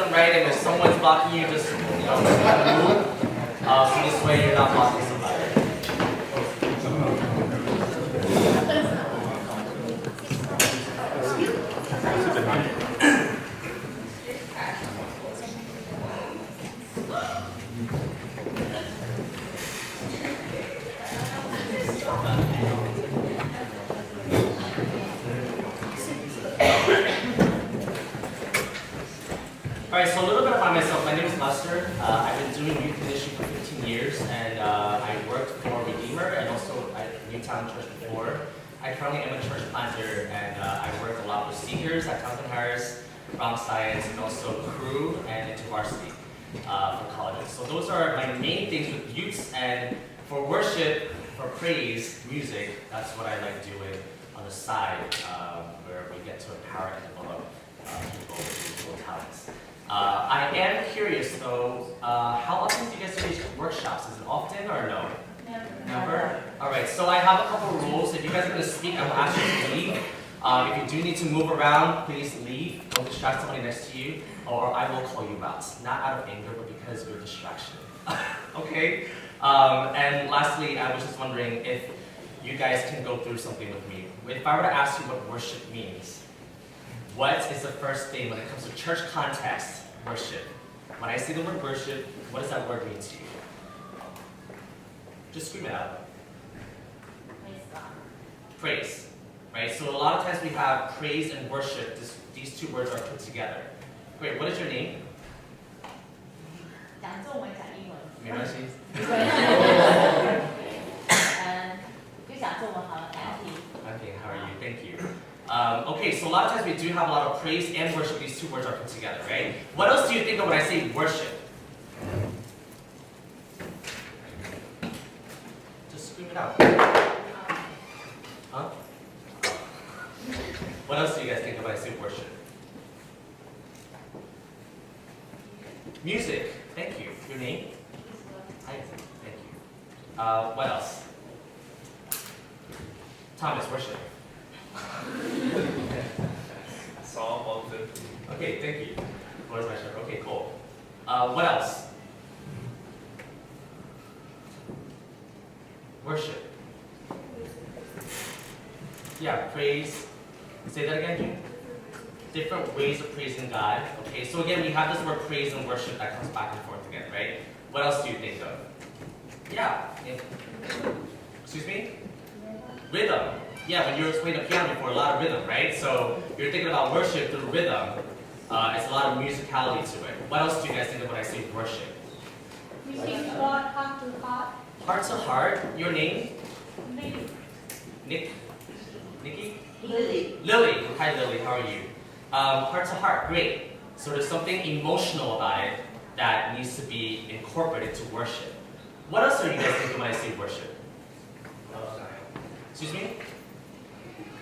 them right, and if someone's blocking you, just move. So this way you're not blocking somebody. Alright, so a little bit about myself. My name is Lester. I've been doing youth ministry for 15 years, and I worked for Redeemer and also at Newtown Church before. I currently am a church planter, and I work a lot with seniors at Townsend Harris, Brown Science, and also Crew and into varsity for colleges. So those are my main things with youths, and for worship, for praise, music, that's what I like doing on the side, where we get to empower and develop people with musical talents. I am curious though, how often do you guys do these workshops? Is it often or no? Never? Alright, so I have a couple of rules. If you guys are going to speak, I will ask you to leave. If you do need to move around, please leave. Don't distract somebody next to you, or I will call you out. Not out of anger, but because you're a distraction. Okay? And lastly, I was just wondering if you guys can go through something with me. If I were to ask you what worship means, what is the first thing when it comes to church context? Worship. When I say the word worship, what does that word mean to you? Just scream it out. Praise God. Praise. Right? So a lot of times we have praise and worship. These two words are put together. Great. What is your name? 讲中文讲英文。没关系。就讲中文好了 Andy. Okay, how are you? Thank you. Okay, so a lot of times we do have a lot of praise and worship. These two words are put together, right? What else do you think of when I say worship? Just scream it out. Huh? What else do you guys think of when I say worship? Music. Thank you. Your name? Hi. Thank you. What else? Thomas, worship. Psalm 150. Okay, thank you. Where's my shirt? Okay, cool. What else? Worship. Yeah, praise. Say that again, June. Different ways of praising God. Okay, so again, we have this word praise and worship that comes back and forth again, right? What else do you think of? Yeah. Excuse me? Rhythm. Yeah, when you were playing the piano before, a lot of rhythm, right? So you're thinking about worship through rhythm. It's a lot of musicality to it. What else do you guys think of when I say worship? We sing God heart to heart. Heart to heart. Your name? Lily. Nikki? Lily. Lily. Hi, Lily. How are you? Heart to heart. Great. So there's something emotional about it that needs to be incorporated to worship. What else are you guys thinking when I say worship? Excuse me?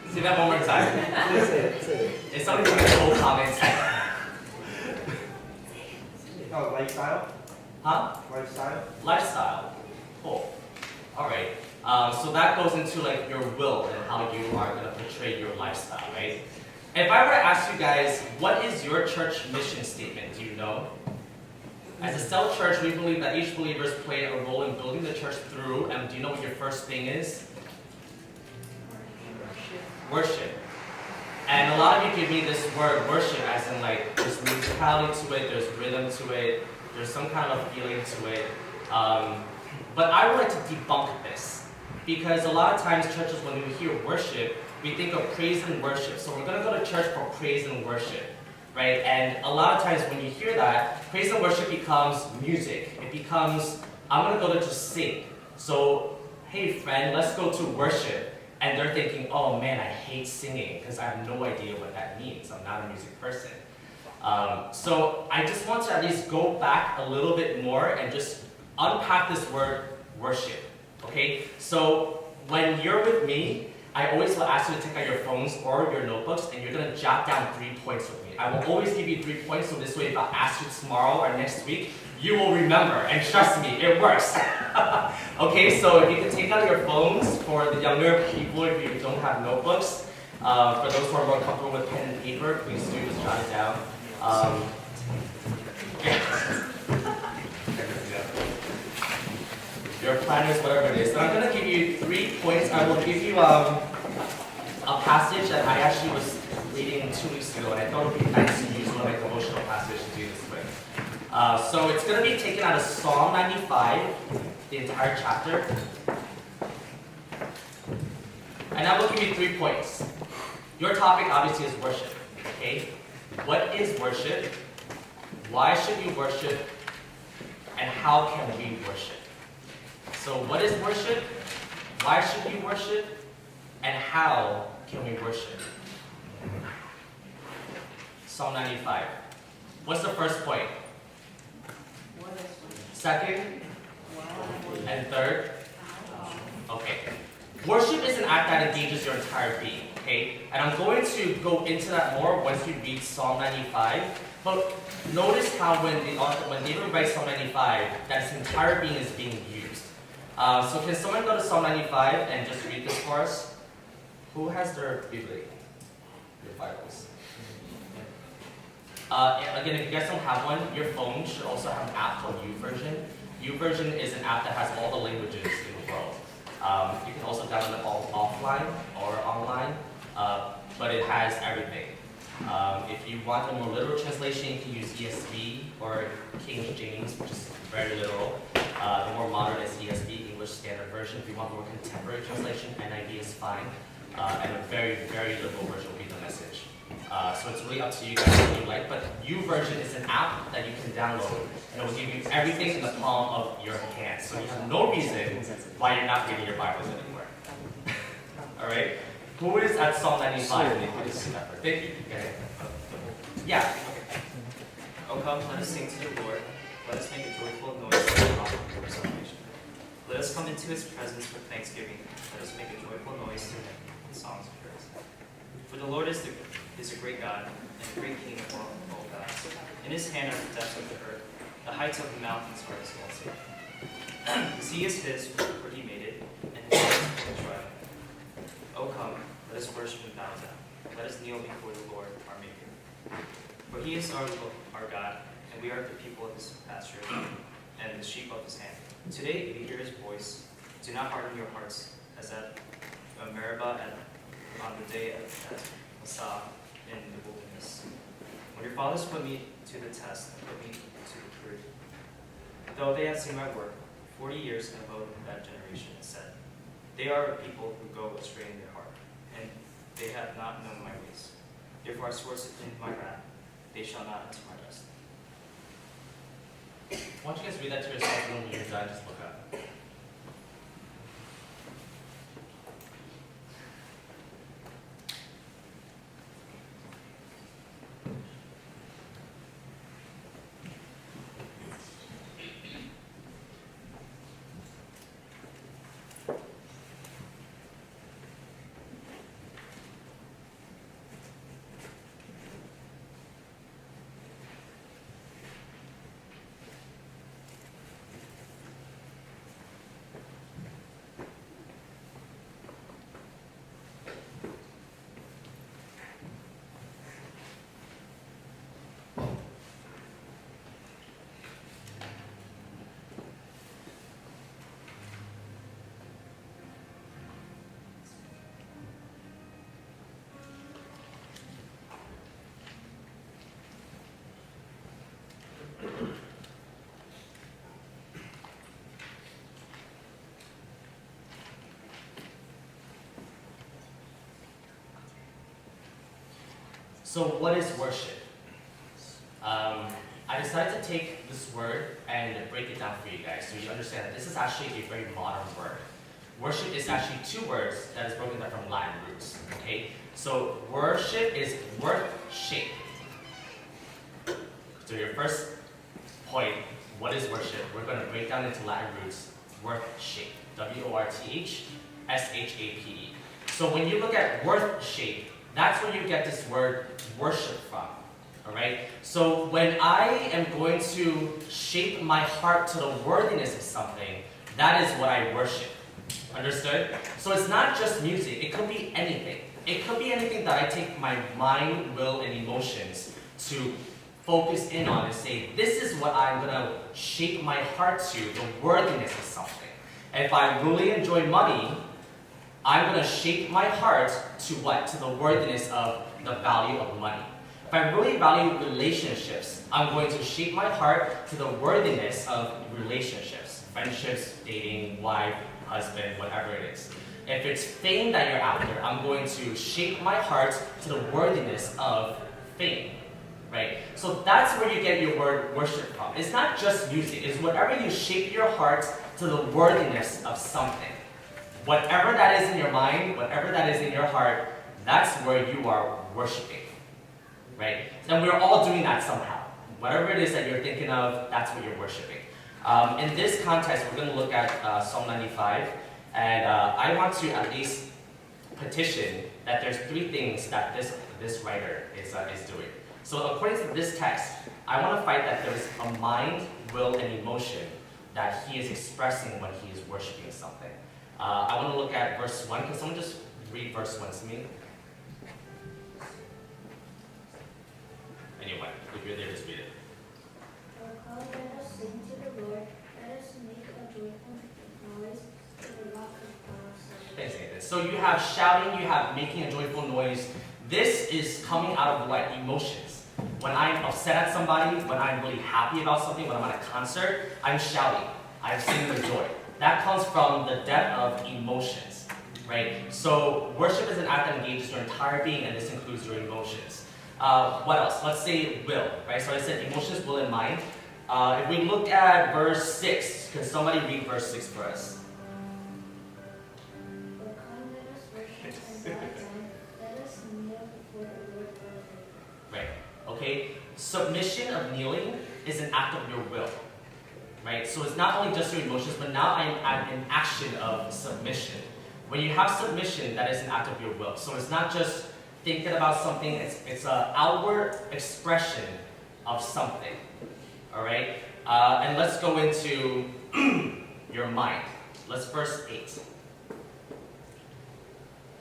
Say that one more time. It's something from the whole comments. Oh, lifestyle? Huh? Lifestyle? Lifestyle. Cool. Alright. So that goes into like your will and how you are going to portray your lifestyle, right? If I were to ask you guys, what is your church mission statement? Do you know? As a cell church, we believe that each believer play a role in building the church through, and do you know what your first thing is? Worship. And a lot of you give me this word worship as in like there's musicality to it, there's rhythm to it, there's some kind of feeling to it. But I would like to debunk this because a lot of times churches, when we hear worship, we think of praise and worship. So we're going to go to church for praise and worship, right? And a lot of times when you hear that, praise and worship becomes music. It becomes, I'm going to go to just sing. So, hey friend, let's go to worship. And they're thinking, oh man, I hate singing because I have no idea what that means. I'm not a music person. So I just want to at least go back a little bit more and just unpack this word worship. Okay? So when you're with me, I always will ask you to take out your phones or your notebooks and you're going to jot down 3 points with me. I will always give you 3 points, so this way if I ask you tomorrow or next week, you will remember. And trust me, it works. Okay, so if you can take out your phones for the younger people, if you don't have notebooks. For those who are more comfortable with pen and paper, please do just jot it down. Your planners, whatever it is. So I'm going to give you 3 points. I will give you a passage that I actually was reading 2 weeks ago, and I thought it would be nice to use one of my devotional passages to do this with. So it's going to be taken out of Psalm 95, the entire chapter. And I will give you 3 points. Your topic obviously is worship. Okay? What is worship? Why should you worship? And how can we worship? So what is worship? Why should you worship? And how can we worship? Psalm 95. What's the first point? Second? And third? Okay. Worship is an act that engages your entire being. Okay? And I'm going to go into that more once we read Psalm 95. But notice how when David writes Psalm 95, that his entire being is being used. So can someone go to Psalm 95 and just read this for us? Who has their Bible? Your Bibles. Again, if you guys don't have one, your phone should also have an app called YouVersion. YouVersion is an app that has all the languages in the world. You can also download it all offline or online, but it has everything. If you want a more literal translation, you can use ESV or King James, which is very literal. The more modern is ESV, English Standard Version. If you want more contemporary translation, NIV is fine. And a very, very literal version will be the Message. So it's really up to you guys what you like, but YouVersion is an app that you can download, and it will give you everything in the palm of your hand. So you have no reason why you're not reading your Bibles anymore. Alright? Who is at Psalm 95? Thank you. Okay. Yeah. O come, let us sing to the Lord. Let us make a joyful noise to the rock of our salvation. Let us come into his presence with thanksgiving. Let us make a joyful noise to him with songs of praise. For the Lord is a great God and a great King of all gods. In his hand are the depths of the earth. The heights of the mountains are his exalted. The sea is his, for he made it, and his hands full of trial. O come, let us worship and bow down. Let us kneel before the Lord, our Maker. For he is our God, and we are the people of his pasture, and the sheep of his hand. Today, if you hear his voice, do not harden your hearts, as at Meribah on the day at Massah in the wilderness. When your fathers put me to the test and put me to the proof, though they have seen my work, 40 years abode that generation, and said, they are a people who go astray in their heart, and they have not known my ways. Therefore I swore in my wrath, they shall not enter my rest. Why don't you guys read that to yourself, and when you're done, just look up. So what is worship? I decided to take this word and break it down for you guys so you understand that this is actually a very modern word. Worship is actually 2 words that is broken down from Latin roots. Okay? So worship is worth-shape. So your first point, what is worship? We're going to break down into Latin roots, worth-shape. W-O-R-T-H-S-H-A-P-E. So when you look at worth-shape, that's where you get this word worship from. Alright? So when I am going to shape my heart to the worthiness of something, that is what I worship. Understood? So it's not just music, it could be anything. It could be anything that I take my mind, will, and emotions to focus in on and say, this is what I'm going to shape my heart to, the worthiness of something. And if I really enjoy money, I'm going to shape my heart to what? To the worthiness of the value of money. If I really value relationships, I'm going to shape my heart to the worthiness of relationships. Friendships, dating, wife, husband, whatever it is. If it's fame that you're after, I'm going to shape my heart to the worthiness of fame. Right? So that's where you get your word worship from. It's not just music. It's whatever you shape your heart to the worthiness of something. Whatever that is in your mind, whatever that is in your heart, that's where you are worshiping. Right? And we're all doing that somehow. Whatever it is that you're thinking of, that's what you're worshiping. In this context, we're going to look at Psalm 95. And I want to at least petition that there's 3 things that this writer is doing. So according to this text, I want to fight that there's a mind, will, and emotion that he is expressing when he is worshiping something. I want to look at verse 1. Can someone just read verse 1 to me? Anyway, if you're there, just read it. Oh, let us sing to the Lord. Let us make a joyful noise to the rock of our salvation. Thanks, Nathan. So you have shouting, you have making a joyful noise. This is coming out of what? Emotions. When I'm upset at somebody, when I'm really happy about something, when I'm at a concert, I'm shouting. I'm singing with joy. That comes from the depth of emotions, right? So worship is an act that engages your entire being, and this includes your emotions. What else? Let's say will, right? So I said emotions, will, and mind. If we look at verse 6, can somebody read verse 6 for us? Oh, come, let us worship and bow down. Let us kneel before the Lord our Maker. Right. Okay. Submission of kneeling is an act of your will. Right? So it's not only just your emotions, but now I'm in action of submission. When you have submission, that is an act of your will. So it's not just thinking about something, it's an outward expression of something. All right? And let's go into your mind. Let's verse 8.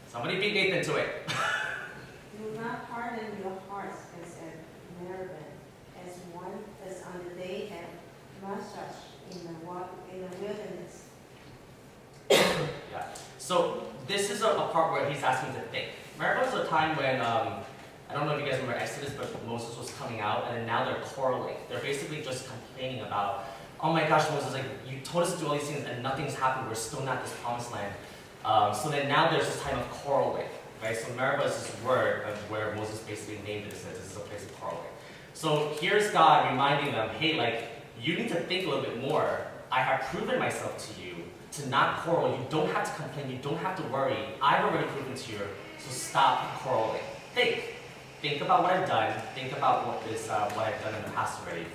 Somebody beat Nathan to it. Do not harden your hearts as at Meribah, as one as on the day at Masah in the wilderness. Yeah. So this is a part where he's asking to think. Meribah was a time when, I don't know if you guys remember Exodus, but Moses was coming out, and then now they're quarreling. They're basically just complaining about, oh my gosh, Moses, like, you told us to do all these things and nothing's happened. We're still not this promised land. So then now there's this time of quarreling, right? So Meribah is this word of where Moses basically named it, says this is a place of quarreling. So here's God reminding them, hey, like, you need to think a little bit more. I have proven myself to you to not quarrel. You don't have to complain. You don't have to worry. I've already proven to you, so stop quarreling. Think. Think about what I've done. Think about what I've done in the past already.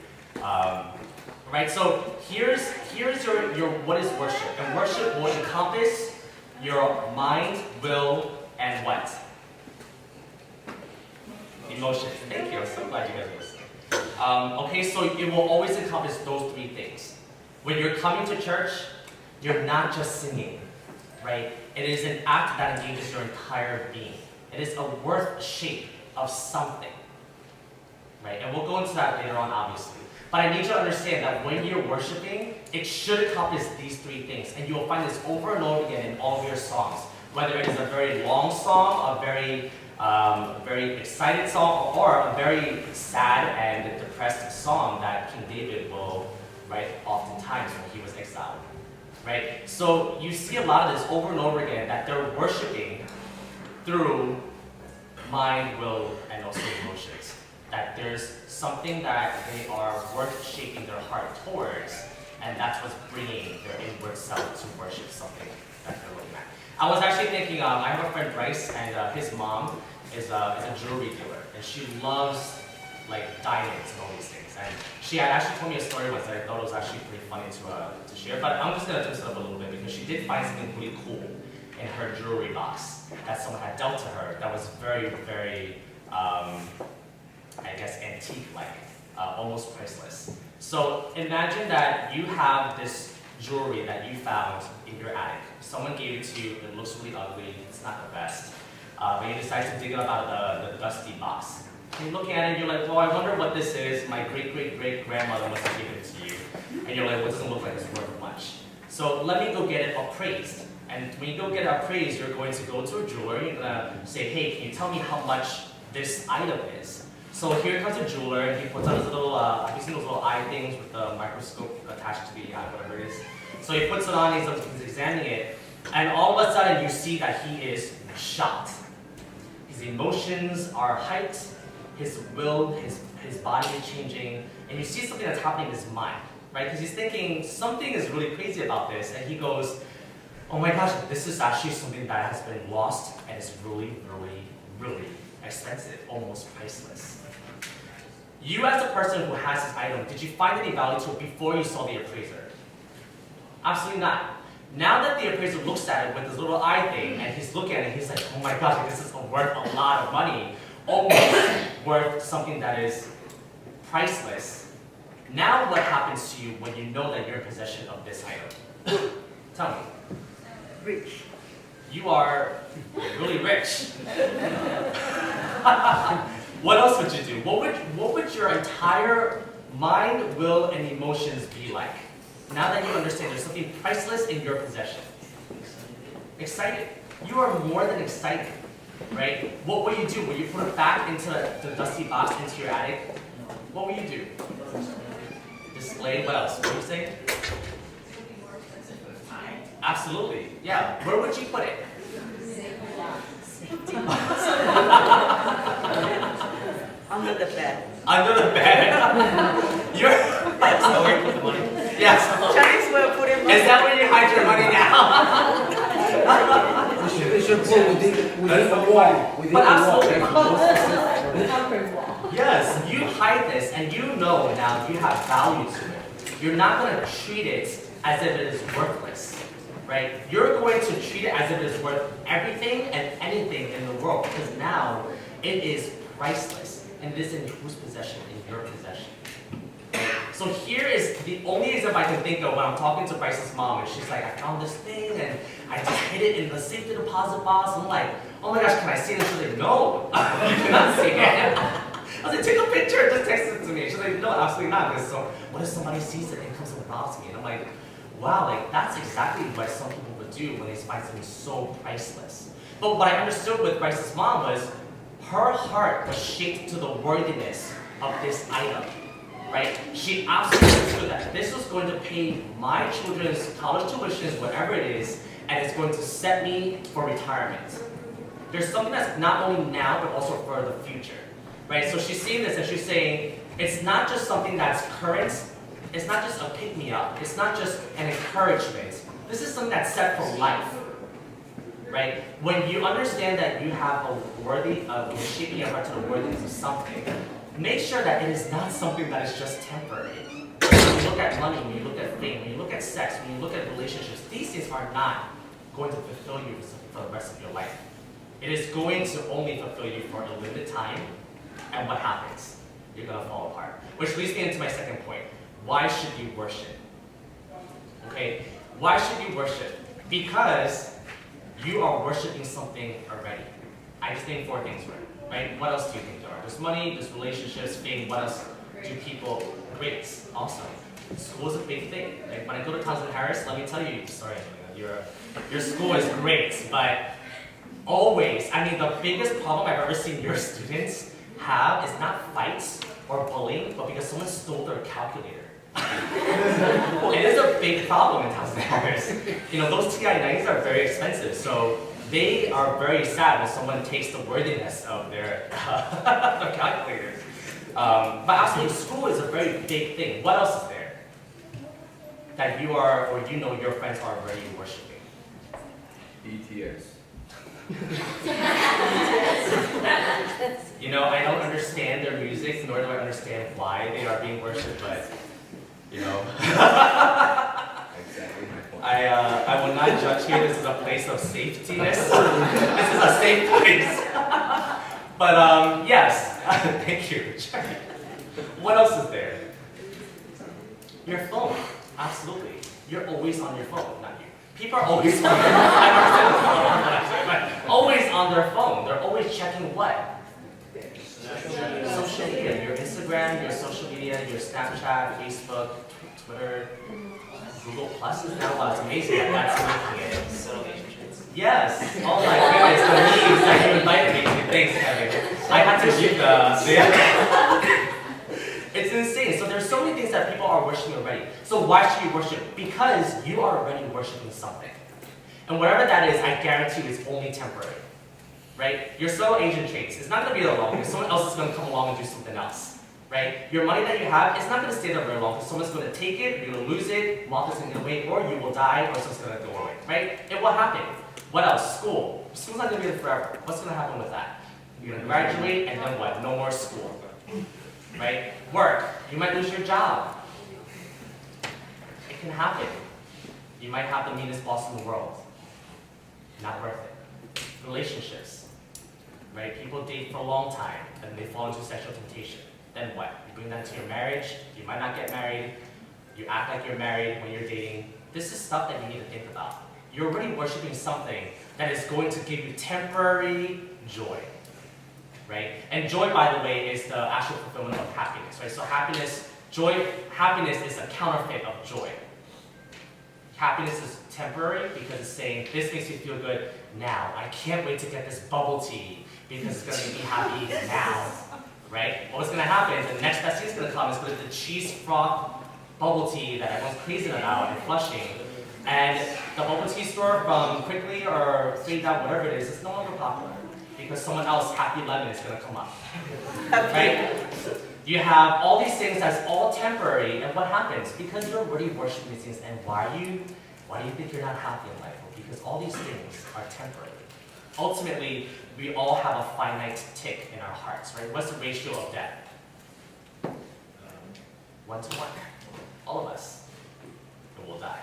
Right? So here's your what is worship? And worship will encompass your mind, will, and what? Emotions. Thank you. I'm so glad you guys are listening. Okay, so it will always encompass those 3 things. When you're coming to church, you're not just singing, right? It is an act that engages your entire being. It is a worth shape of something, right? And we'll go into that later on, obviously. But I need you to understand that when you're worshiping, it should encompass these 3 things. And you will find this over and over again in all of your songs. Whether it is a very long song, a very excited song, or a very sad and depressed song that King David will write oftentimes when he was exiled. Right? So you see a lot of this over and over again, that they're worshiping through mind, will, and also emotions. That there's something that they are worth shaping their heart towards, and that's what's bringing their inward self to worship something that they're looking at. I was actually thinking, I have a friend, Bryce, and his mom is a jewelry dealer, and she loves like diamonds and all these things. And she had actually told me a story once that I thought it was actually pretty funny to share. But I'm just gonna twist it up a little bit because she did find something really cool in her jewelry box that someone had dealt to her that was very, very, I guess, antique-like, almost priceless. So imagine that you have this jewelry that you found in your attic. Someone gave it to you. It looks really ugly. It's not the best. But you decide to dig it up out of the dusty box. And you're looking at it and you're like, well, I wonder what this is. My great-great-great-grandmother must have given it to you. And you're like, well, it doesn't look like it's worth much. So let me go get it appraised. And when you go get it appraised, you're going to go to a jeweler. You're going to say, hey, can you tell me how much this item is? So here comes a jeweler, and he puts on his little, have you seen those little eye things with the microscope attached to the eye, whatever it is? So he puts it on, he's examining it, and all of a sudden you see that he is shocked. His emotions are heightened, his will, his body is changing, and you see something that's happening in his mind, right? Because he's thinking something is really crazy about this, and he goes, oh my gosh, this is actually something that has been lost, and it's really, really, really expensive, almost priceless. You as the person who has this item, did you find any value to it before you saw the appraiser? Absolutely not. Now that the appraiser looks at it with this little eye thing, and he's looking at it, he's like, oh my gosh, this is worth a lot of money, almost worth something that is priceless. Now what happens to you when you know that you're in possession of this item? Tell me. Rich. You are really rich. What else would you do? What would your entire mind, will, and emotions be like? Now that you understand there's something priceless in your possession. Excited. You are more than excited, right? What will you do? Will you put it back into the dusty box into your attic? What will you do? Display, what else? What were you saying? Absolutely, yeah. Where would you put it? Under the bed. Under the bed. You're. That's not where you put the money. Yes. Chinese way of putting money. Is that where you hide your money now? We should put within the wall. Within But the wall. absolutely. Comfort wall. Yes, you hide this, and you know now you have value to it. You're not going to treat it as if it is worthless, right? You're going to treat it as if it is worth everything and anything in the world, because now it is priceless, and it is in whose possession? In your possession. So here is the only example I can think of when I'm talking to Bryce's mom, and she's like, I found this thing, and I just hid it in the safety deposit box, and I'm like, oh my gosh, can I see it? She's like, no, you cannot see it. I was like, take a picture, just text it to me. She's like, no, absolutely not, because so what if somebody sees it and comes and robs me? And I'm like, wow, like that's exactly what some people would do when they find something so priceless. But what I understood with Bryce's mom was her heart was shaped to the worthiness of this item. Right? She absolutely understood that this was going to pay my children's college tuitions, whatever it is, and it's going to set me for retirement. There's something that's not only now, but also for the future. Right? So she's seeing this and she's saying, it's not just something that's current, it's not just a pick-me-up, it's not just an encouragement. This is something that's set for life. Right? When you understand that you have a worthy, you're shaping your heart to the worthiness of something, make sure that it is not something that is just temporary. When you look at money, when you look at fame, when you look at sex, when you look at relationships, these things are not going to fulfill you for the rest of your life. It is going to only fulfill you for a limited time, and what happens? You're going to fall apart. Which leads me into my second point. Why should you worship? Okay, why should you worship? Because you are worshiping something already. I just named 4 things, right? What else do you think there are? There's money, there's relationships, fame. What else do people? Grades, awesome. School is a big thing. Like when I go to Townsend Harris, let me tell you, sorry, your school is great, but always, I mean, the biggest problem I've ever seen your students have is not fights or bullying, but because someone stole their calculator. It is a big problem in Townsend Harris. You know, those TI-90s are very expensive, so they are very sad when someone takes the worthiness of their calculators. But absolutely, school is a very big thing. What else is there that you are, or you know your friends are already worshiping? BTS. You know, I don't understand their music, nor do I understand why they are being worshipped, but, you know. Exactly my point. I will not judge here. This is a place of safetyness. This is a safe place. But yes, thank you. What else is there? Your phone, absolutely. You're always on your phone, not you. People are always on their phone. I understand this, but always on their phone. They're always checking what? social media, your Instagram, your social media, your Snapchat, Facebook, Twitter, Google Plus is now, it's amazing that that's making it. Subtle Asian traits. Yes. Oh my goodness, the memes that you invited me to. Thanks, Kevin. I had to read It's insane. So there's so many things that people are worshiping already. So why should you worship? Because you are already worshiping something. And whatever that is, I guarantee you it's only temporary. Right? Your subtle Asian traits, it's not going to be there long because someone else is going to come along and do something else. Right? Your money that you have, it's not going to stay there very long because someone's going to take it, you're going to lose it, moth is going to get away, or you will die, or someone's going to go away. Right? It will happen. What else? School. School's not going to be there forever. What's going to happen with that? You're going to graduate, and then what? No more school. Right? Work. You might lose your job. It can happen. You might have the meanest boss in the world. Not worth it. Relationships. Right? People date for a long time, and they fall into sexual temptation. Then what? You bring that to your marriage. You might not get married. You act like you're married when you're dating. This is stuff that you need to think about. You're already worshiping something that is going to give you temporary joy. Right? And joy, by the way, is the actual fulfillment of happiness. Right? So happiness is a counterfeit of joy. Happiness is temporary because it's saying, this makes me feel good now. I can't wait to get this bubble tea because it's going to make me happy now. Right? What's going to happen is the next best thing is going to come is going to be the cheese froth bubble tea that everyone's crazy about and Flushing. And the bubble tea store from Quickly or Fade Out, whatever it is no longer popular because someone else, Happy Lemon, is going to come up. Right? You have all these things that's all temporary, and what happens? Because you're already worshiping these things, and why do you think you're not happy in life? Well, because all these things are temporary. Ultimately, we all have a finite tick in our hearts, right? What's the ratio of death? 1 to 1. All of us. And we'll die.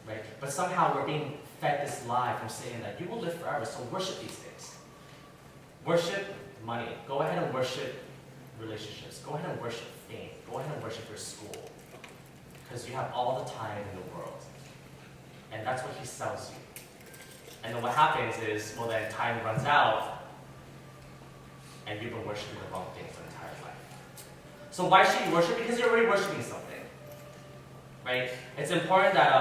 Right? But somehow we're being fed this lie from saying that you will live forever, so worship these things. Worship money. Go ahead and worship relationships. Go ahead and worship fame. Go ahead and worship your school. Because you have all the time in the world. And that's what he sells you. And then what happens is, well then time runs out, and you've been worshiping the wrong things your entire life. So why should you worship? Because you're already worshiping something. Right? It's important that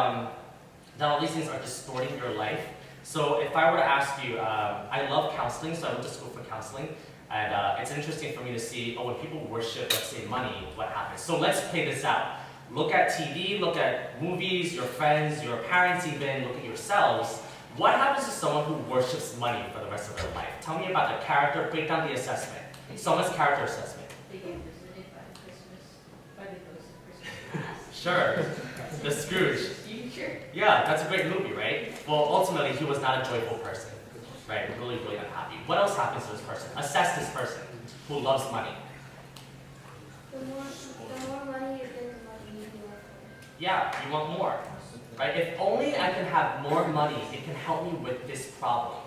all these things are distorting your life. So if I were to ask you, I love counseling, so I went to school for counseling, and it's interesting for me to see, when people worship, let's say, money, what happens. So let's play this out. Look at TV, look at movies, your friends, your parents even, look at yourselves. What happens to someone who worships money for the rest of their life? Tell me about the character, break down the assessment. Someone's character assessment. They get visited by the ghost of Christmas past. Sure. The Scrooge. Future. Yeah, that's a great movie, right? Well, ultimately, he was not a joyful person. Right? Really, really unhappy. What else happens to this person? Assess this person who loves money. The more money you get, the more you want. Yeah, you want more. Right? If only I can have more money, it can help me with this problem.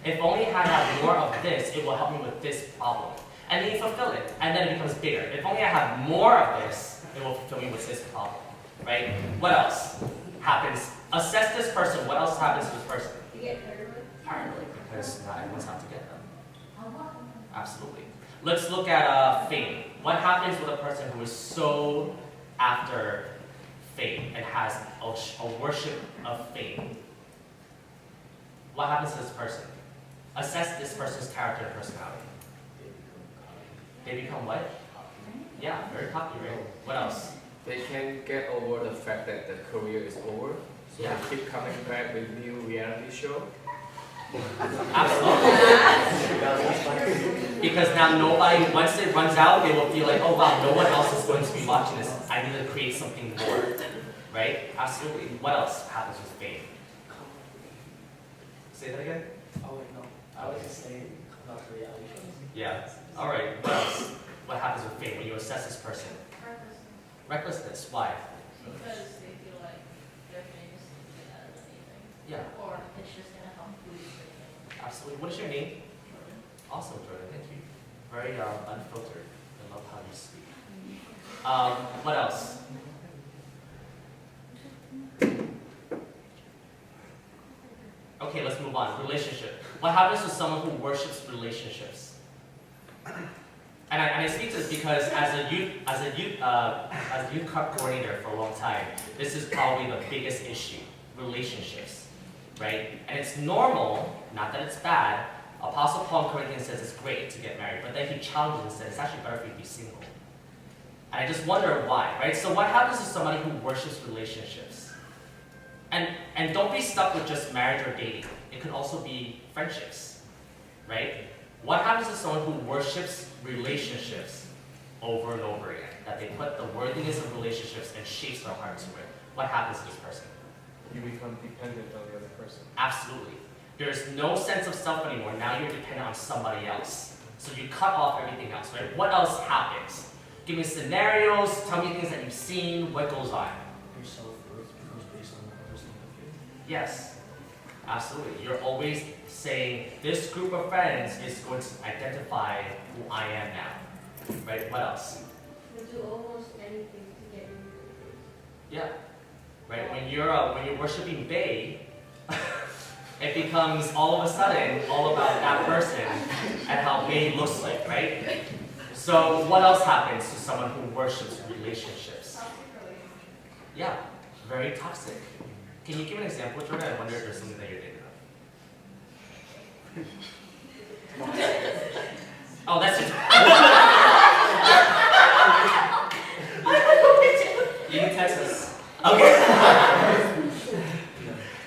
If only I have more of this, it will help me with this problem. And then you fulfill it, and then it becomes bigger. If only I have more of this, it will fulfill me with this problem. Right? What else happens? Assess this person. What else happens to this person? You get paranoid. Paranoid, because not everyone's out to get them. Absolutely. Let's look at fame. What happens with a person who is so after fame and has a worship of fame? What happens to this person? Assess this person's character and personality. They become what? Yeah, very cocky, right? What else? They can get over the fact that the career is over, so Yeah. they keep coming back with new reality show. Absolutely. Because now nobody, once it runs out, they will feel like, oh wow, no one else is going to be watching this. I need to create something more. Right? Absolutely. What else happens with fame? Say that again? Oh wait, no. I was just saying about the reality shows. Yeah. Alright, what else? What happens with fame when you assess this person? Recklessness. Recklessness. Why? Because they feel like they're famous and can get out of anything. Yeah. Or it's just gonna help boost their name. Absolutely. What is your name? Jordan. Awesome, Jordan. Thank you. Very unfiltered. I love how you speak. What else? Okay, let's move on. Relationship. What happens to someone who worships relationships? And I speak to this because as a youth coordinator for a long time, this is probably the biggest issue: relationships, right? And it's normal, not that it's bad. Apostle Paul in Corinthians says it's great to get married, but then he challenges and says it's actually better for you to be single. And I just wonder why, right? So what happens to somebody who worships relationships? And don't be stuck with just marriage or dating. It could also be friendships, right? What happens to someone who worships relationships over and over again? That they put the worthiness of relationships and shapes their heart to it. What happens to this person? You become dependent on the other person. Absolutely. There's no sense of self anymore. Now you're dependent on somebody else. So you cut off everything else, right? What else happens? Give me scenarios, tell me things that you've seen, what goes on? Your self-worth becomes based on the person with you. Yes, absolutely. You're always saying, this group of friends is going to identify who I am now, right? What else? We do almost anything to get in. Yeah, right. When you're worshiping Bae, it becomes all of a sudden all about that person and how Bae looks like, right? So what else happens to someone who worships relationships? Yeah, very toxic. Can you give an example, Jordan? I wonder if there's something that you're thinking of. Oh, that's it. You can text us. Okay.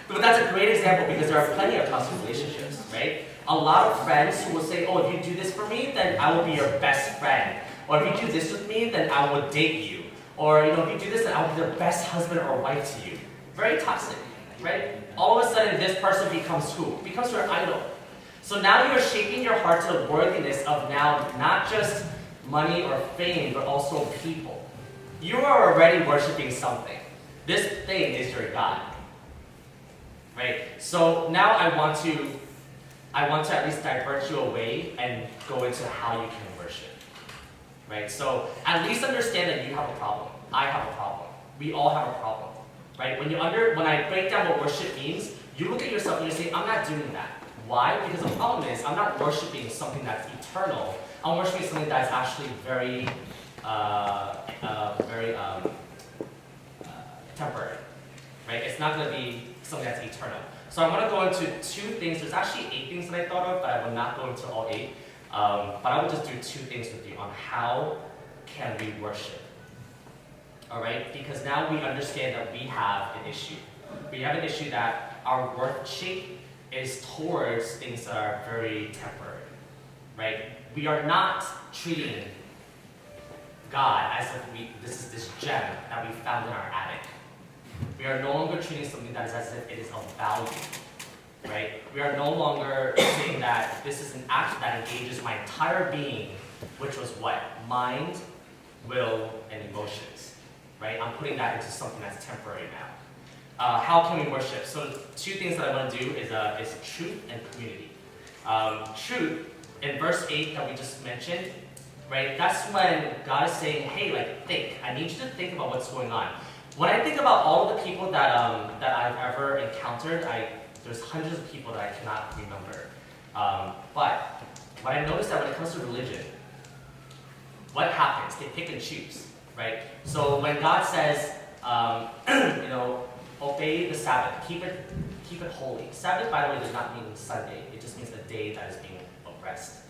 But that's a great example because there are plenty of toxic relationships, right? A lot of friends who will say, oh, if you do this for me, then I will be your best friend. Or if you do this with me, then I will date you. Or if you do this, then I will be the best husband or wife to you. Very toxic, right? All of a sudden, this person becomes who? Becomes your idol. So now you are shaping your heart to the worthiness of now not just money or fame, but also people. You are already worshiping something. This thing is your God, right? So now I want to at least divert you away and go into how you can worship, right? So at least understand that you have a problem. I have a problem. We all have a problem, right? When I break down what worship means, you look at yourself and you say, I'm not doing that. Why? Because the problem is I'm not worshiping something that's eternal. I'm worshiping something that's actually very temporary, right? It's not going to be something that's eternal. So I'm going to go into 2 things. There's actually 8 things that I thought of, but I will not go into all 8. But I will just do 2 things with you on how can we worship. All right? Because now we understand that we have an issue. We have an issue that our worship is towards things that are very temporary, right? We are not treating God as if this is this gem that we found in our attic. We are no longer treating something that is as if it is of value, right? We are no longer saying that this is an act that engages my entire being, which was what? Mind, will, and emotions, right? I'm putting that into something that's temporary now. How can we worship? So 2 things that I want to do is truth and community. Truth, in verse 8 that we just mentioned, right? That's when God is saying, hey, think. I need you to think about what's going on. When I think about all of the people that I've ever encountered, there's hundreds of people that I cannot remember. But what I noticed that when it comes to religion, what happens? They pick and choose, right? So when God says, obey the Sabbath, keep it holy. Sabbath, by the way, does not mean Sunday. It just means a day that is being of rest,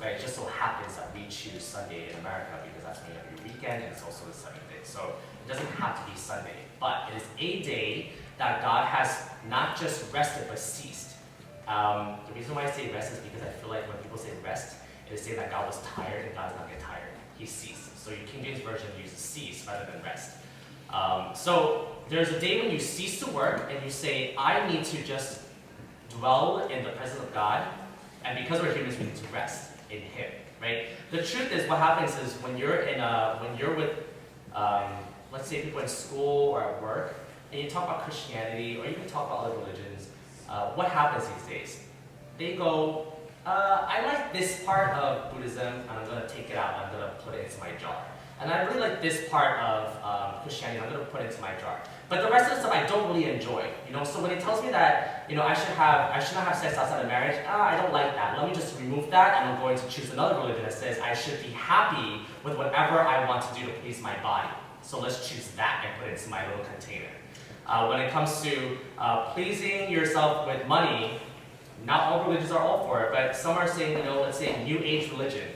right? It just so happens that we choose Sunday in America because that's when you have your weekend and it's also the 7th day. So it doesn't have to be Sunday, but it is a day that God has not just rested but ceased. The reason why I say rest is because I feel like when people say rest, it is saying that God was tired and God does not get tired. He ceased. So your King James Version uses cease rather than rest. So there's a day when you cease to work and you say, I need to just dwell in the presence of God, and because we're humans, we need to rest in Him, right? The truth is, what happens is when you're with, let's say people in school or at work, and you talk about Christianity or you can talk about other religions, what happens these days? They go, I like this part of Buddhism, and I'm going to take it out and I'm going to put it into my jar. And I really like this part of Christianity. I'm going to put it into my jar. But the rest of the stuff I don't really enjoy. So when it tells me that I should not have sex outside of marriage, I don't like that. Let me just remove that, and I'm going to choose another religion that says I should be happy with whatever I want to do to please my body. So let's choose that and put it into my little container. When it comes to pleasing yourself with money, not all religions are all for it, but some are saying, let's say New Age religion,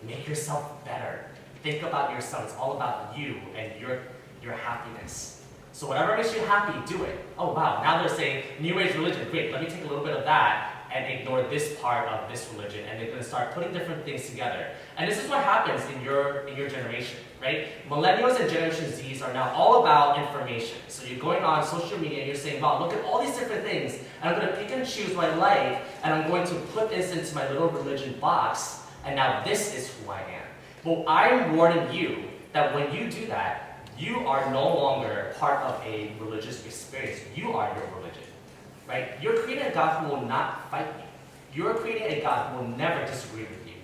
make yourself better. Think about yourself. It's all about you and your happiness. So whatever makes you happy, do it. Oh wow, now they're saying New Age religion, great, let me take a little bit of that and ignore this part of this religion, and they're going to start putting different things together. And this is what happens in your generation, right? Millennials and Generation Zs are now all about information. So you're going on social media and you're saying, wow, look at all these different things, and I'm going to pick and choose what I like, and I'm going to put this into my little religion box, and now this is who I am. Well, I'm warning you that when you do that, you are no longer part of a religious experience. You are your religion, right? You're creating a God who will not fight you. You're creating a God who will never disagree with you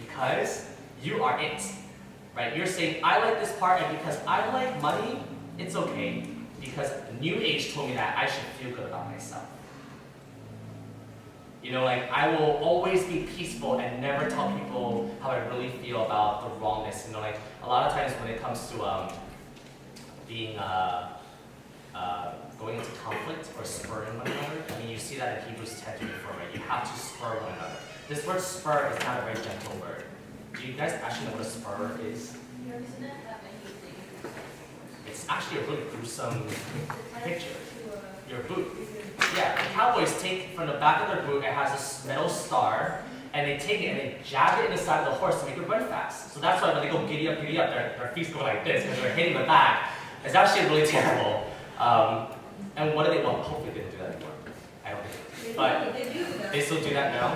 because you are it, right? You're saying, I like this part, and because I like money, it's okay because New Age told me that I should feel good about myself. I will always be peaceful and never tell people how I really feel about the wrongness. A lot of times when it comes to being going into conflict or spurring one another. You see that in Hebrews 10:24, right? You have to spur one another. This word spur is not a very gentle word. Do you guys actually know what a spur is? Isn't it that anything? It's actually a really gruesome picture. Your boot. Yeah, the cowboys take from the back of their boot, it has this metal star, and they take it and they jab it in the side of the horse to make it run fast. So that's why when they go giddy up, their feet go like this because they're hitting the back. It's actually really terrible. And what do they want? Hopefully they don't do that anymore. I don't think. But they still do that now?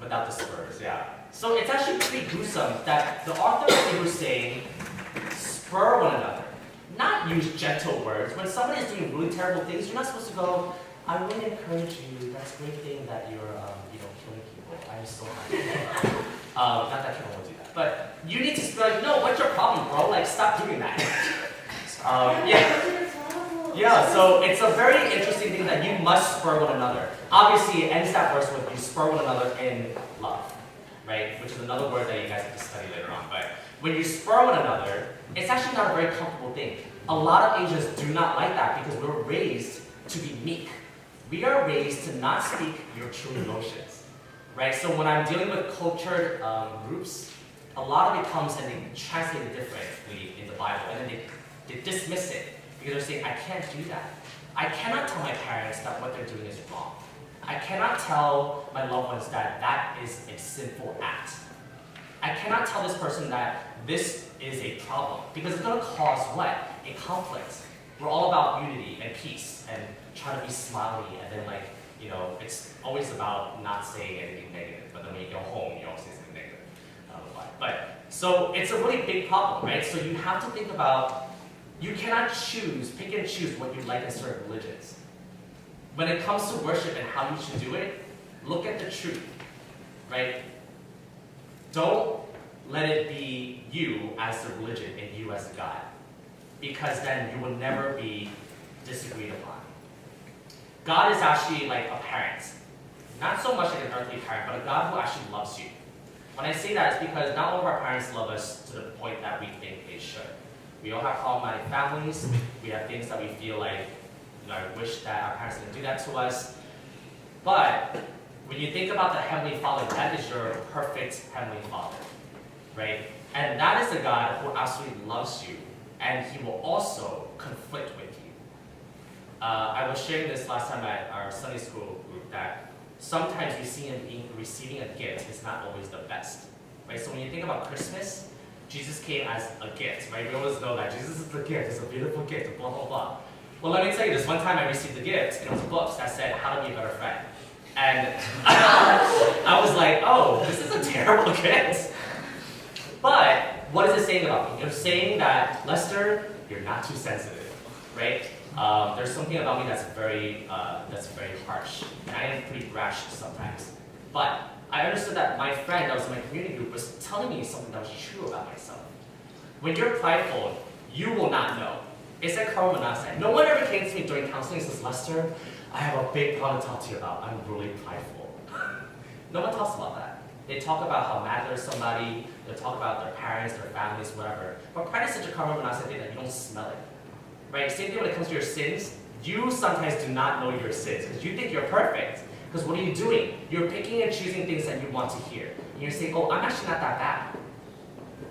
Without the spurs, yeah. So it's actually pretty gruesome that the author of Hebrews is saying, spur one another. Not use gentle words. When somebody is doing really terrible things, you're not supposed to go, I really encourage you, that's a great thing that you're killing people. I'm so happy. Not that Kevin will do that. But you need to be like, no, what's your problem, bro? Stop doing that. Yeah, so it's a very interesting thing that you must spur one another. Obviously, it ends that verse with you spur one another in love, right? Which is another word that you guys have to study later on. But when you spur one another, it's actually not a very comfortable thing. A lot of Asians do not like that because we're raised to be meek. We are raised to not speak your true emotions, right? So when I'm dealing with cultured groups, a lot of it comes and they translate it differently in the Bible, and then they dismiss it because they're saying, I can't do that. I cannot tell my parents that what they're doing is wrong. I cannot tell my loved ones that that is a sinful act. I cannot tell this person that this is a problem because it's going to cause what? A conflict. We're all about unity and peace and trying to be smiley, and then it's always about not saying anything negative, but then when you go home, you always say something negative. I don't know why. But so it's a really big problem, right? So you have to think about, you cannot pick and choose what you like in certain religions. When it comes to worship and how you should do it, look at the truth, right? Don't let it be you as the religion and you as the God, because then you will never be disagreed upon. God is actually like a parent. Not so much like an earthly parent, but a God who actually loves you. When I say that, it's because not all of our parents love us to the point that we think they should. We all have problematic families. We have things that we feel like, I wish that our parents didn't do that to us. But when you think about the Heavenly Father, that is your perfect Heavenly Father, right? And that is the God who absolutely loves you, and He will also conflict with you. I was sharing this last time at our Sunday school group that sometimes receiving a gift is not always the best, right? So when you think about Christmas, Jesus came as a gift, right? We always know that Jesus is the gift, it's a beautiful gift, blah, blah, blah. Well, let me tell you this, one time I received a gift, and it was a book that said, How to Be a Better Friend. And I was like, oh, this is a terrible gift. But what is it saying about me? It's saying that, Lester, you're not too sensitive, right? There's something about me that's very harsh, and I am pretty brash sometimes. But I understood that my friend that was in my community group was telling me something that was true about myself. When you're prideful, you will not know. It's like Carl said. No one ever came to me during counseling and says, Lester, I have a big problem to talk to you about. I'm really prideful. No one talks about that. They talk about how mad they're somebody, they talk about their parents, their families, whatever. But pride is such a common thing that you don't smell it. Right? Same thing when it comes to your sins. You sometimes do not know your sins because you think you're perfect. Because what are you doing? You're picking and choosing things that you want to hear. And you're saying, oh, I'm actually not that bad.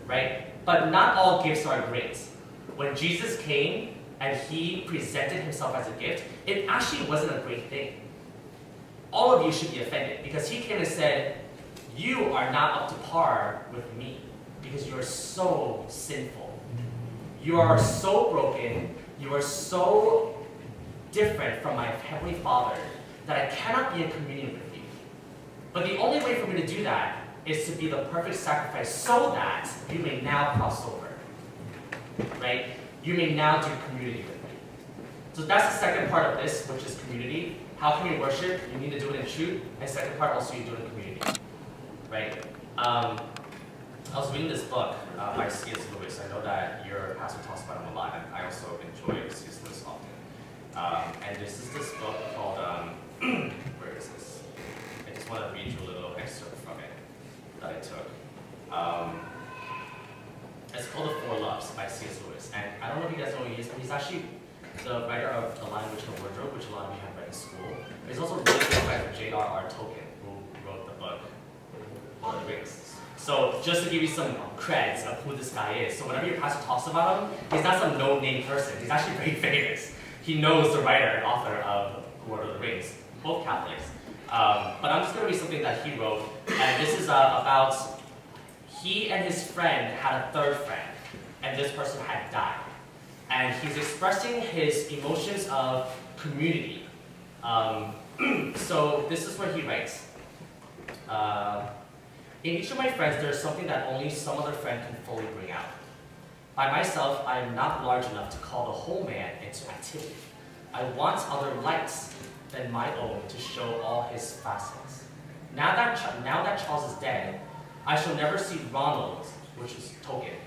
Right? But not all gifts are great. When Jesus came and he presented himself as a gift, it actually wasn't a great thing. All of you should be offended because he came and said, you are not up to par with me because you are so sinful. You are so broken. You are so different from my Heavenly Father that I cannot be in communion with you. But the only way for me to do that is to be the perfect sacrifice so that you may now cross over. Right? You may now do community with me. So that's the second part of this, which is community. How can we worship? You need to do it in truth. And second part, also you do it in community. Right? I was reading this book by C.S. Lewis. I know that your pastor talks about him a lot, and I also enjoy C.S. Lewis often. And this is this book called, where is this? I just want to read you a little excerpt from it that I took. It's called The Four Loves by C.S. Lewis. And I don't know if you guys know who he is, but he's actually the writer of The Language and the Wardrobe, which a lot of you have read in school. But he's also a really good writer, J.R.R. Tolkien, who wrote the book Lord of the Rings. So just to give you some creds of who this guy is, so whenever your pastor talks about him, he's not some no-name person. He's actually very famous. He knows the writer and author of Lord of the Rings, both Catholics. But I'm just going to read something that he wrote, and this is about he and his friend had a third friend, and this person had died. And he's expressing his emotions of community. So this is what he writes. In each of my friends, there is something that only some other friend can fully bring out. By myself, I am not large enough to call the whole man into activity. I want other lights than my own to show all his facets. Now that Charles is dead, I shall never see Ronald, which is Tolkien.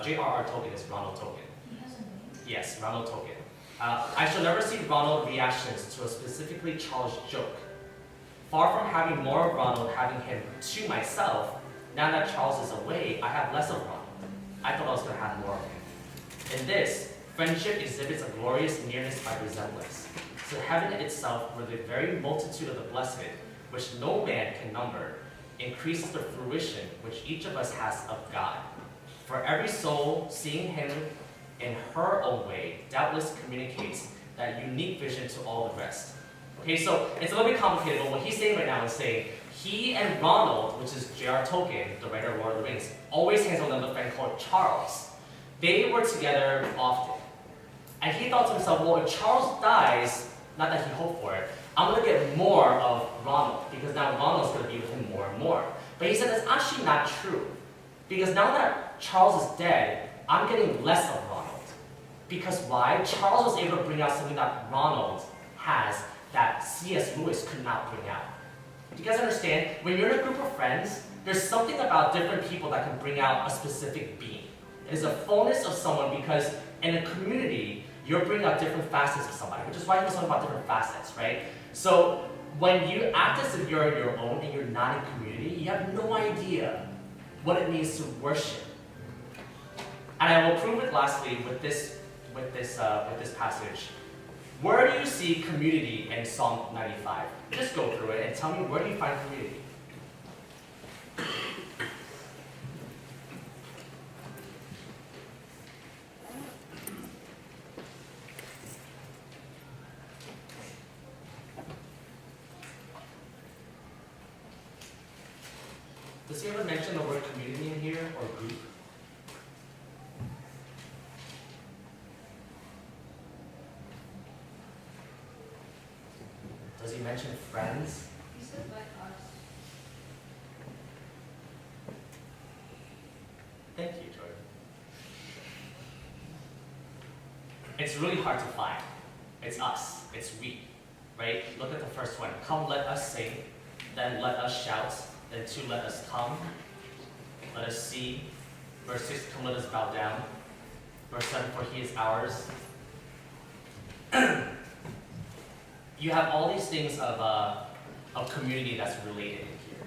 J.R.R. Tolkien is Ronald Tolkien. He has a name? Yes, Ronald Tolkien. I shall never see Ronald reactions to a specifically Charles joke. Far from having more of Ronald, having him to myself, now that Charles is away, I have less of Ronald. I thought I was going to have more of him. In this, friendship exhibits a glorious nearness by resemblance. So heaven itself, where the very multitude of the blessed, which no man can number, increases the fruition which each of us has of God. For every soul, seeing him in her own way, doubtless communicates that unique vision to all the rest. Okay, so it's a little bit complicated, but what he's saying right now is saying he and Ronald, which is J.R. Tolkien, the writer of Lord of the Rings, always hangs on another friend called Charles. They were together often. And he thought to himself, well, if Charles dies, not that he hoped for it, I'm going to get more of Ronald, because now Ronald's going to be with him more and more. But he said that's actually not true. Because now that Charles is dead, I'm getting less of Ronald. Because why? Charles was able to bring out something that Ronald has that C.S. Lewis could not bring out. Do you guys understand? When you're in a group of friends, there's something about different people that can bring out a specific being. It is a fullness of someone because in a community, you're bringing out different facets of somebody, which is why he was talking about different facets, right? So when you act as if you're on your own and you're not in community, you have no idea what it means to worship. And I will prove it lastly with this passage. Where do you see community in Psalm 95? Just go through it and tell me, where do you find community? Does he ever mention the word community in here, or group? Does he mention friends? He said like us. Thank you, Jordan. It's really hard to find. It's us. It's we. Right? Look at the first one. Come, let us sing. Then let us shout. Then two, let us come. Let us see. Verse 6, come let us bow down. Verse 7, for he is ours. You have all these things of community that's related in here,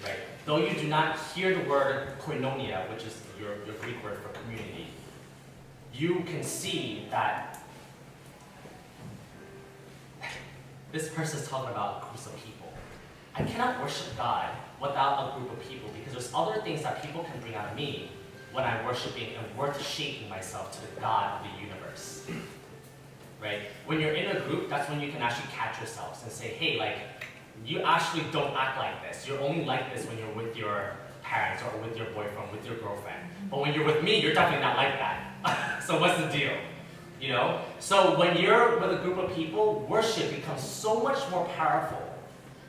right? Though you do not hear the word koinonia, which is your Greek word for community, you can see that this person is talking about groups of people. I cannot worship God without a group of people because there's other things that people can bring out of me when I'm worshiping and worth shaping myself to the God of the universe. Right? When you're in a group, that's when you can actually catch yourselves and say, hey, like, you actually don't act like this. You're only like this when you're with your parents or with your boyfriend, with your girlfriend. But when you're with me, you're definitely not like that. So what's the deal? You know? So when you're with a group of people, worship becomes so much more powerful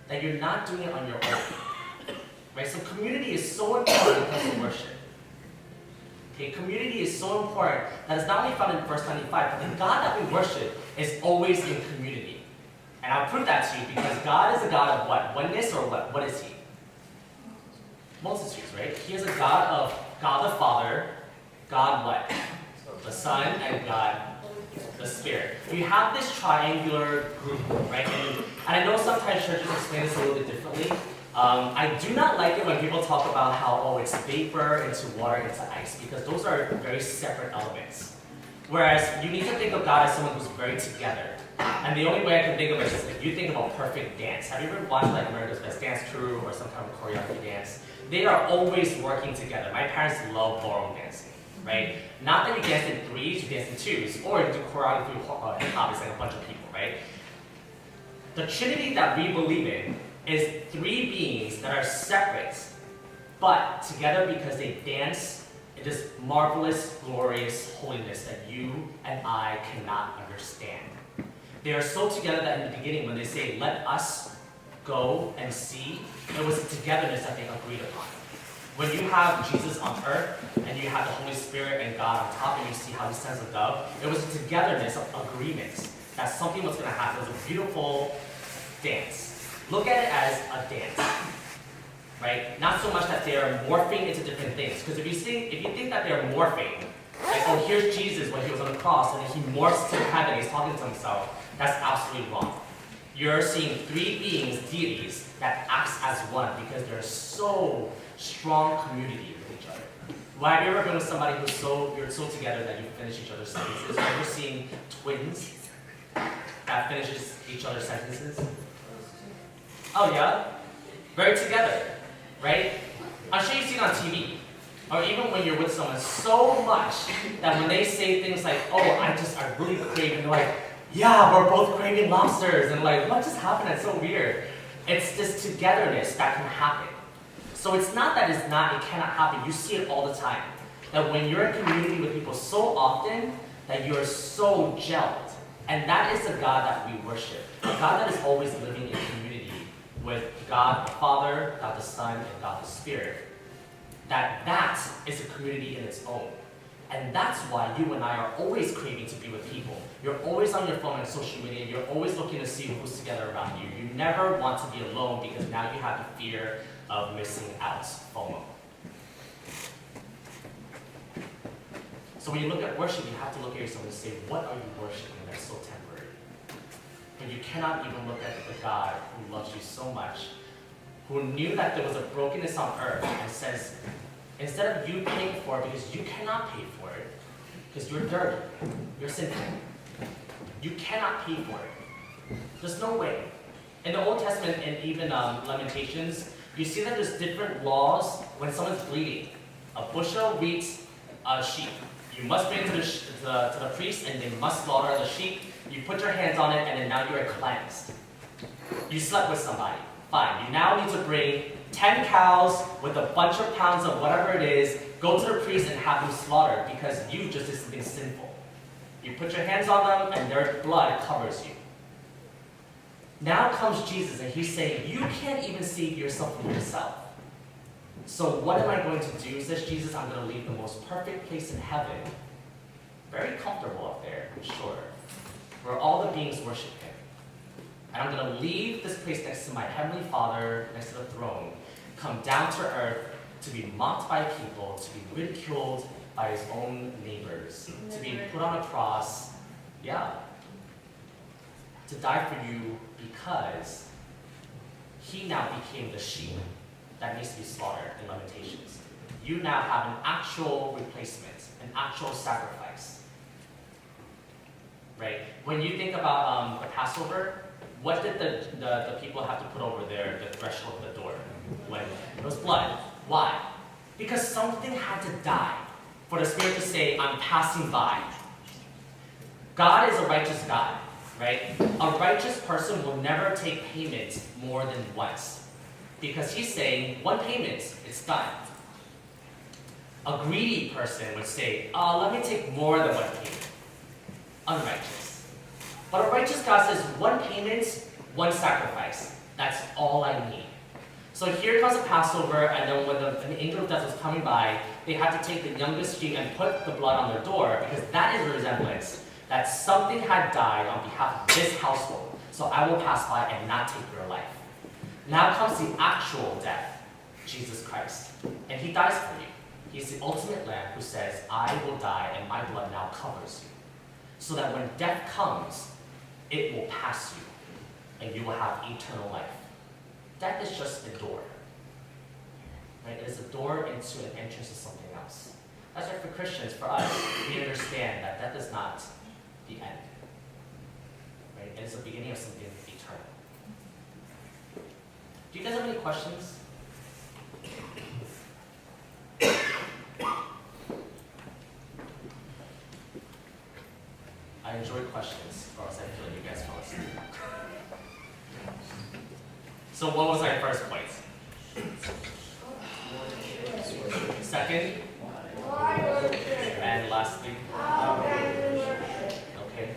that you're not doing it on your own. Right? So community is so important when it comes to worship. Okay, community is so important that it's not only found in verse 95, but the God that we worship is always in community. And I'll prove that to you because God is a God of what? Oneness or what? What is He? Multitudes, right? He is a God of God the Father, God what? The Son, and God the Spirit. You have this triangular group, right? And I know sometimes churches explain this a little bit differently. I do not like it when people talk about how, oh, it's vapor into water into ice, because those are very separate elements. Whereas you need to think of God as someone who's very together. And the only way I can think of it is if you think about perfect dance. Have you ever watched like America's Best Dance Crew or some kind of choreography dance? They are always working together. My parents love ballroom dancing, right? Not that you dance in threes, you dance in twos, or you do choreography hip-hop, it's like a bunch of people, right? The Trinity that we believe in is three beings that are separate, but together because they dance in this marvelous, glorious holiness that you and I cannot understand. They are so together that in the beginning, when they say, let us go and see, it was a togetherness that they agreed upon. When you have Jesus on earth, and you have the Holy Spirit and God on top, and you see how He sends a dove, it was a togetherness of agreement that something was going to happen. It was a beautiful dance. Look at it as a dance, right? Not so much that they are morphing into different things. Because if you think that they're morphing, like, oh, here's Jesus when He was on the cross, and then He morphs to heaven, He's talking to Himself, that's absolutely wrong. You're seeing three beings, deities, that acts as one because they're so strong community with each other. Well, have you ever been with somebody you're so together that you finish each other's sentences? Have you ever seen twins that finishes each other's sentences? Oh yeah? Very together, right? I'm sure you've seen on TV, or even when you're with someone so much that when they say things like, oh, I really crave, and they're like, yeah, we're both craving lobsters, and like, what just happened? That's so weird. It's this togetherness that can happen. So it's not that it cannot happen. You see it all the time. That when you're in community with people so often, that you're so gelled. And that is the God that we worship. A God that is always living in community with God the Father, God the Son, and God the Spirit. That is a community in its own. And that's why you and I are always craving to be with people. You're always on your phone and social media. You're always looking to see who's together around you. You never want to be alone because now you have the fear of missing out, FOMO. So when you look at worship, you have to look at yourself and say, what are you worshiping that's so temporary? But you cannot even look at the God who loves you so much, who knew that there was a brokenness on earth and says, instead of you paying for it, because you cannot pay for it, because you're dirty, you're sinful, you cannot pay for it. There's no way. In the Old Testament and even Lamentations, you see that there's different laws when someone's bleeding. A bushel wheat, a sheep. You must bring it to the priest, and they must slaughter the sheep. You put your hands on it, and then now you are cleansed. You slept with somebody. Fine. You now need to bring 10 cows with a bunch of pounds of whatever it is, go to the priest and have them slaughtered because you just did something sinful. You put your hands on them, and their blood covers you. Now comes Jesus, and He's saying, you can't even save yourself from yourself. So what am I going to do? Says Jesus, I'm going to leave the most perfect place in heaven. Very comfortable up there, I'm sure, where all the beings worship Him. And I'm going to leave this place next to my Heavenly Father, next to the throne, come down to earth to be mocked by people, to be ridiculed by his own neighbors, to be put on a cross, to die for you because he now became the sheep that needs to be slaughtered in Lamentations. You now have an actual replacement, an actual sacrifice. Right? When you think about the Passover, what did the people have to put over there, the threshold of the door? When it was blood. Why? Because something had to die for the Spirit to say, I'm passing by. God is a righteous God, right? A righteous person will never take payment more than once. Because he's saying, one payment, it's done. A greedy person would say, let me take more than one payment. Unrighteous. But a righteous God says, one payment, one sacrifice. That's all I need. So here comes the Passover, and then when an angel of death was coming by, they had to take the youngest sheep and put the blood on their door, because that is a resemblance that something had died on behalf of this household. So I will pass by and not take your life. Now comes the actual death, Jesus Christ. And he dies for you. He's the ultimate lamb who says, I will die and my blood now covers you. So that when death comes, it will pass you and you will have eternal life. Death is just a door. Right? It is a door into an entrance to something else. That's why for Christians, for us, we understand that death is not the end. Right? It is the beginning of something eternal. Do you guys have any questions? I enjoy questions, or else I feel like you guys fall asleep. So what was our first point? Second? And lastly? Okay.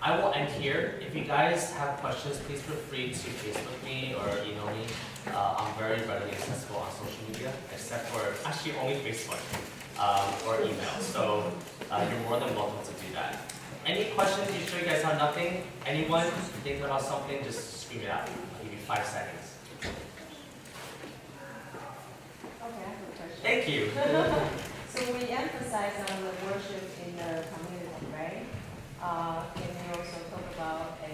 I will end here. If you guys have questions, please feel free to Facebook me or email me. I'm very readily accessible on social media, except for actually only Facebook or email. So you're more than welcome to do that. Any questions? You sure you guys have nothing? Anyone thinking about something? Just scream it out. I'll give you 5 seconds. Okay, I have a question. Thank you. So we emphasize on the worship in the community, right? Can we also talk about a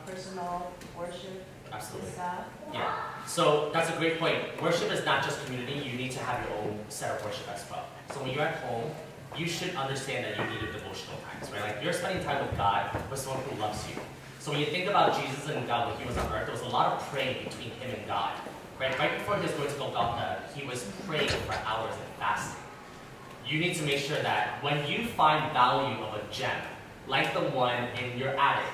personal worship Absolutely. stuff? Yeah. So that's a great point. Worship is not just community. You need to have your own set of worship as well. So when you're at home, you should understand that you need a devotional times, right? Like you're spending time with God, with someone who loves you. So when you think about Jesus and God when he was on earth, there was a lot of praying between him and God. Right before he was going to Golgotha, he was praying for hours and fasting. You need to make sure that when you find value of a gem, like the one in your attic,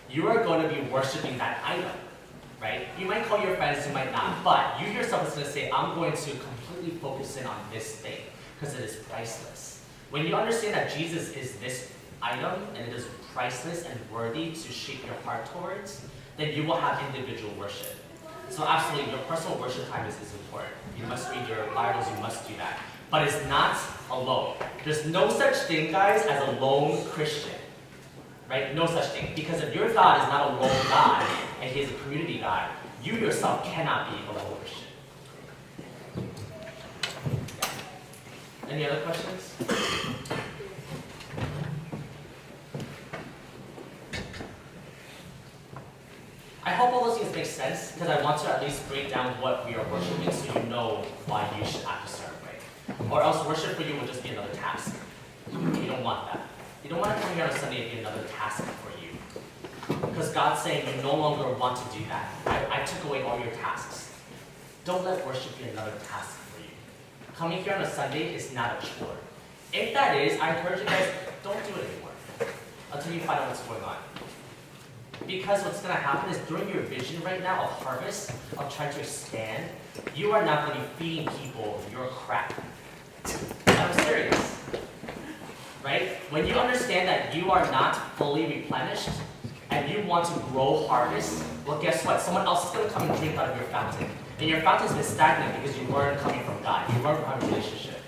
you are going to be worshiping that item, right? You might call your friends, you might not, but you yourself is going to say, I'm going to completely focus in on this thing, because it is priceless. When you understand that Jesus is this item, and it is priceless and worthy to shape your heart towards, then you will have individual worship. So absolutely, your personal worship time is important. You must read your Bibles, you must do that. But it's not alone. There's no such thing, guys, as a lone Christian. Right? No such thing. Because if your God is not a lone God, and he is a community God, you yourself cannot be a lone Christian. Yeah. Any other questions? I hope all those things make sense, because I want to at least break down what we are worshiping so you know why you should act a certain way. Or else worship for you will just be another task. You don't want that. You don't want to come here on a Sunday and be another task for you. Because God's saying you no longer want to do that. I took away all your tasks. Don't let worship be another task for you. Coming here on a Sunday is not a chore. If that is, I encourage you guys, don't do it anymore until you find out what's going on. Because what's going to happen is during your vision right now of harvest, of trying to expand, you are not going to be feeding people your crap. I'm serious. Right? When you understand that you are not fully replenished and you want to grow harvest, well, guess what? Someone else is going to come and drink out of your fountain. And your fountain's been stagnant because you weren't coming from God. You weren't having a relationship.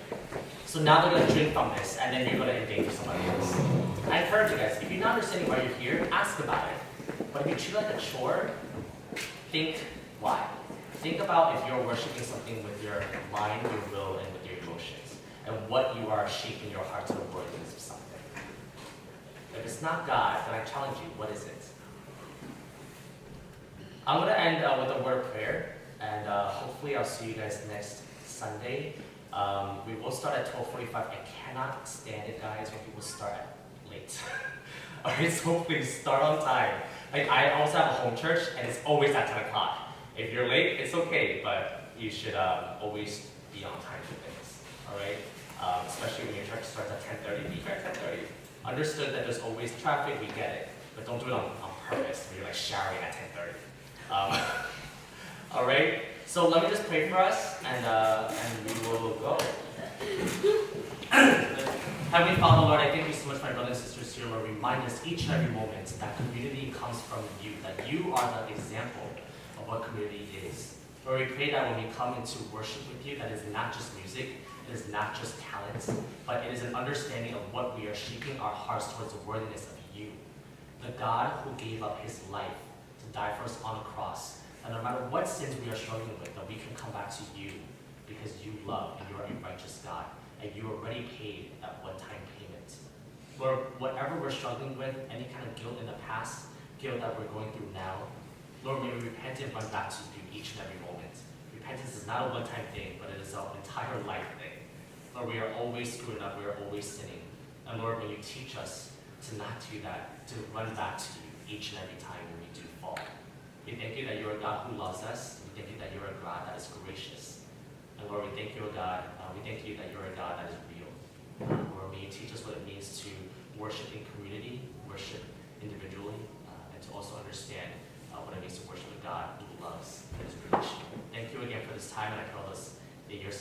So now they're going to drink from this, and then you're going to endanger somebody else. I encourage you guys, if you're not understanding why you're here, ask about it. But if you treat it like a chore, think why. think about if you're worshiping something with your mind, your will, and with your emotions, and what you are shaping your heart to the worthiness of something. If it's not God, then I challenge you, what is it? I'm going to end with a word of prayer, and hopefully I'll see you guys next Sunday. We will start at 12:45. I cannot stand it, guys, when people start late. Alright, so please start on time. Like, I also have a home church, and it's always at 10 o'clock. If you're late, it's okay, but you should always be on time for things. Alright? Especially when your church starts at 10:30, be here at 10:30. Understood that there's always traffic, we get it. But don't do it on purpose when you're like showering at 10:30. Alright? So let me just pray for us, and we will go. Heavenly Father, Lord, I thank you so much, my brothers and sisters here, Lord. Remind us each and every moment that community comes from you, that you are the example of what community is. Lord, we pray that when we come into worship with you, that is not just music, it is not just talents, but it is an understanding of what we are shaping our hearts towards the worthiness of you. The God who gave up his life to die for us on the cross. And no matter what sins we are struggling with, that we can come back to you because you love and you are a righteous God. And you already paid that one-time payment. Lord, whatever we're struggling with, any kind of guilt in the past, guilt that we're going through now, Lord, may we repent and run back to you each and every moment. Repentance is not a one-time thing, but it is an entire life thing. Lord, we are always screwing up, we are always sinning. And Lord, may you teach us to not do that, to run back to you each and every time when we do fall. We thank you that you're a God who loves us. We thank you that you're a God that is gracious. And Lord, we thank you, God. We thank you that you're a God that is real. Lord, may you teach us what it means to worship in community, worship individually, and to also understand what it means to worship a God who loves and is relational. Thank you again for this time, and I pray all this in your